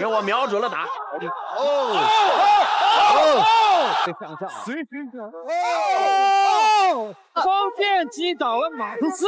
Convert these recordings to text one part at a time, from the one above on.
给我瞄准了打。方便击倒了马库斯。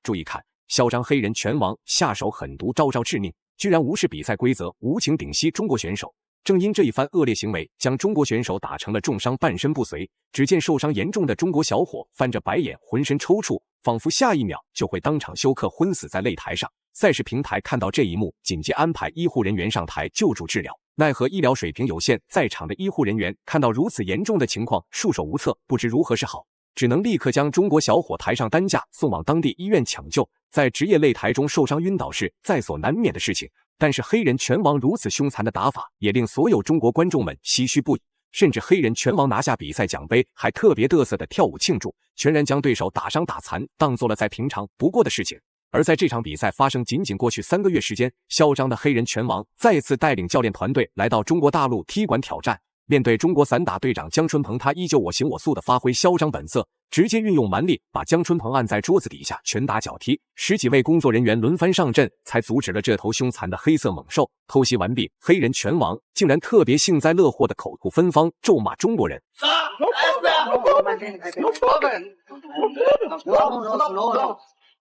注意看，嚣张黑人拳王下手狠毒，招招致命，居然无视比赛规则，无情顶膝中国选手。正因这一番恶劣行为，将中国选手打成了重伤，半身不遂。只见受伤严重的中国小伙翻着白眼，浑身抽搐，仿佛下一秒就会当场休克，昏死在擂台上。赛事平台看到这一幕，紧急安排医护人员上台救助治疗。奈何医疗水平有限，在场的医护人员看到如此严重的情况，束手无策，不知如何是好，只能立刻将中国小伙抬上担架，送往当地医院抢救。在职业擂台中受伤晕倒是在所难免的事情，但是黑人拳王如此凶残的打法，也令所有中国观众们唏嘘不已。甚至黑人拳王拿下比赛奖杯，还特别嘚瑟的跳舞庆祝，全然将对手打伤打残当做了再平常不过的事情。而在这场比赛发生仅仅过去3个月时间，嚣张的黑人拳王再次带领教练团队来到中国大陆踢馆挑战。面对中国散打队长姜春鹏，他依旧我行我素的发挥嚣张本色，直接运用蛮力把姜春鹏按在桌子底下，拳打脚踢。10几位工作人员轮番上阵，才阻止了这头凶残的黑色猛兽。偷袭完毕，黑人拳王竟然特别幸灾乐祸的口吐芬芳，咒骂中国人。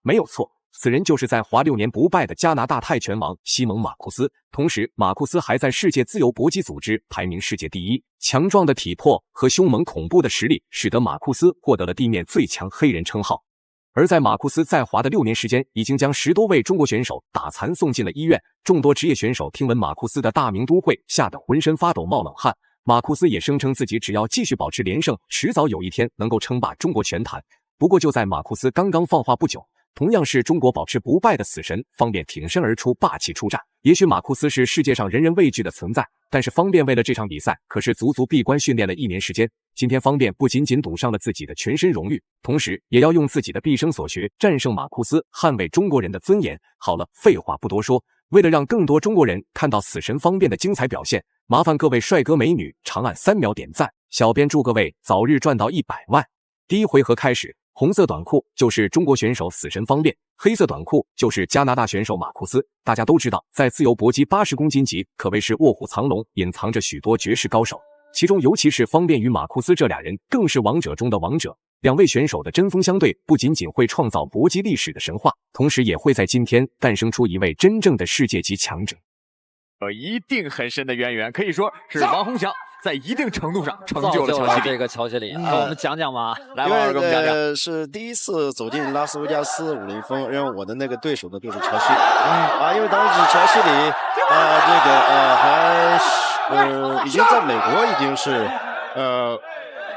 没有错，此人就是在华6年不败的加拿大泰拳王西蒙·马库斯。同时，马库斯还在世界自由搏击组织排名世界第1。强壮的体魄和凶猛恐怖的实力，使得马库斯获得了地面最强黑人称号。而在马库斯在华的6年时间，已经将10多位中国选手打残，送进了医院。众多职业选手听闻马库斯的大名都会，吓得浑身发抖，冒冷汗。马库斯也声称自己只要继续保持连胜，迟早有一天能够称霸中国拳坛。不过就在马库斯刚刚放话不久，同样是中国保持不败的死神方便挺身而出，霸气出战。也许马库斯是世界上人人畏惧的存在，但是方便为了这场比赛可是足足闭关训练了1年时间。今天方便不仅仅赌上了自己的全身荣誉，同时也要用自己的毕生所学战胜马库斯，捍卫中国人的尊严。好了，废话不多说，为了让更多中国人看到死神方便的精彩表现，麻烦各位帅哥美女长按3秒点赞，小编祝各位早日赚到100万。第一回合开始，红色短裤就是中国选手死神方便，黑色短裤就是加拿大选手马库斯。大家都知道，在自由搏击80公斤级可谓是卧虎藏龙，隐藏着许多绝世高手，其中尤其是方便与马库斯这俩人更是王者中的王者。两位选手的针锋相对，不仅仅会创造搏击历史的神话，同时也会在今天诞生出一位真正的世界级强者。一定很深的渊源，可以说是王洪强在一定程度上成就了乔西里。这个乔西里，给我们讲讲吧。来，王老师给我们讲讲。是第一次走进拉斯维加斯武林风，然后我的那个对手呢就是乔西因为当时乔西里已经在美国已经是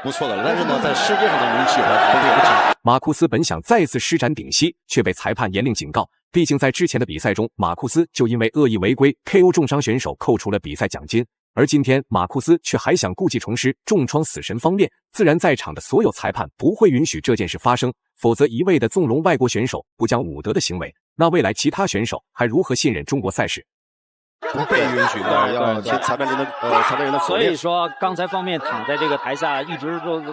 不错的了，但是呢，在世界上的名气还不大。马库斯本想再次施展顶膝，却被裁判严令警告。毕竟在之前的比赛中，马库斯就因为恶意违规 KO 重伤选手，扣除了比赛奖金。而今天马库斯却还想故技重施，重创死神方便。自然在场的所有裁判不会允许这件事发生，否则一味的纵容外国选手不讲武德的行为，那未来其他选手还如何信任中国赛事？不被允许的，要听裁判员的所以说，刚才方面躺在这个台下，一直都是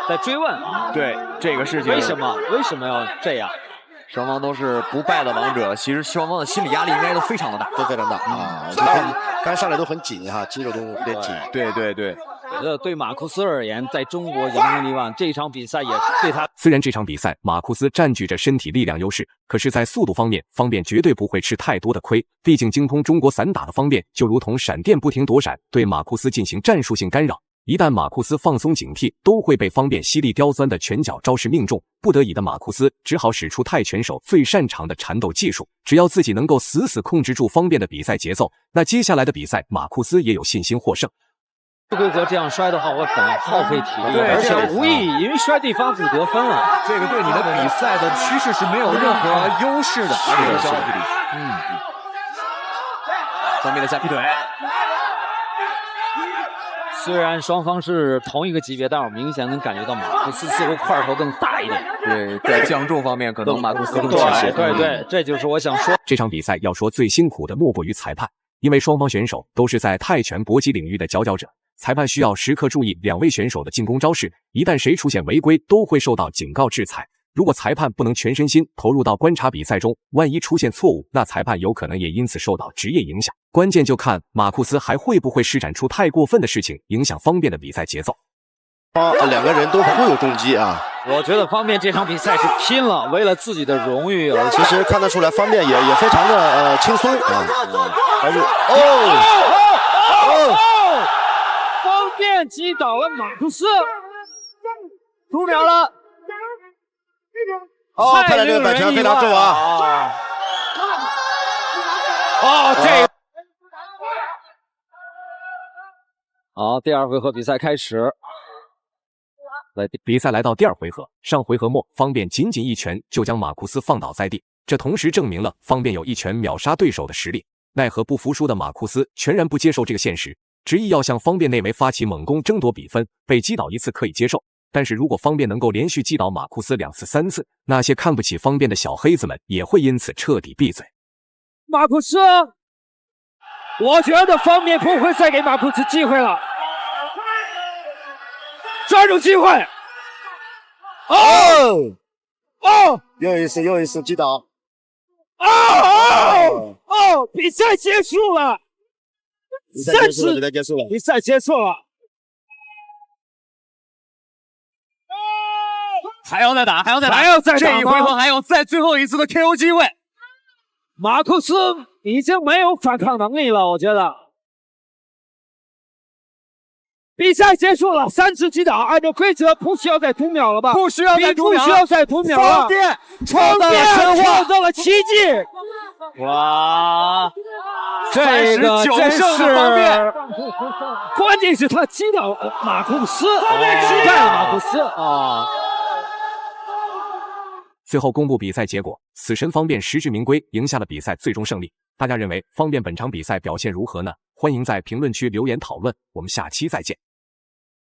在追问啊。对这个事情，为什么要这样？双方都是不败的王者，其实双方的心理压力应该都非常的大，都非常大刚上来都很紧肌肉都有点紧。对。我觉得对马库斯而言，在中国扬名立万，这场比赛也对他。虽然这场比赛马库斯占据着身体力量优势，可是在速度方面，方便绝对不会吃太多的亏。毕竟精通中国散打的方便，就如同闪电不停躲闪，对马库斯进行战术性干扰。一旦马库斯放松警惕，都会被方便犀利刁钻的拳脚招式命中。不得已的马库斯只好使出泰拳手最擅长的缠斗技术。只要自己能够死死控制住方便的比赛节奏，那接下来的比赛马库斯也有信心获胜。规则这样摔的话，我很耗费体力，而且无意因为摔对方不得分了。这个对你的比赛的趋势是没有任何优势的。方便的下劈腿。虽然双方是同一个级别，但我明显能感觉到马库斯似乎块头更大一点。对，在降重方面可能马库斯更强。对，这就是我想说。这场比赛要说最辛苦的莫过于裁判，因为双方选手都是在泰拳搏击领域的佼佼者，裁判需要时刻注意两位选手的进攻招式，一旦谁出现违规，都会受到警告制裁。如果裁判不能全身心投入到观察比赛中，万一出现错误，那裁判有可能也因此受到职业影响。关键就看马库斯还会不会施展出太过分的事情，影响方便的比赛节奏。两个人都互有重击啊！我觉得方便这场比赛是拼了，为了自己的荣誉而。其实看得出来，方便也非常的轻松啊，还是方便击倒了马库斯，5秒了。看来这个版权非常重啊！好，第2回合比赛开始。比赛来到第2回合，上回合末，方便仅仅一拳就将马库斯放倒在地，这同时证明了方便有一拳秒杀对手的实力。奈何不服输的马库斯全然不接受这个现实，执意要向方便内围发起猛攻争夺比分。被击倒一次可以接受，但是如果方便能够连续击倒马库斯2次3次，那些看不起方便的小黑子们也会因此彻底闭嘴。马库斯，我觉得方便不会再给马库斯机会了，抓住机会！又一次击倒！比赛结束了，比赛结束了，比赛结束了。还要再打，这一回合还有再最后一次的 KO 机会。马库斯已经没有反抗能力了，我觉得。比赛结束了，3次击倒，按照规则不需要再读秒了吧？不需要再读秒了。方便创造了奇迹！哇，这个真是方便，关键是他击倒马库斯，击败了马库斯啊！最后公布比赛结果，死神方便实至名归，赢下了比赛最终胜利。大家认为方便本场比赛表现如何呢？欢迎在评论区留言讨论，我们下期再见。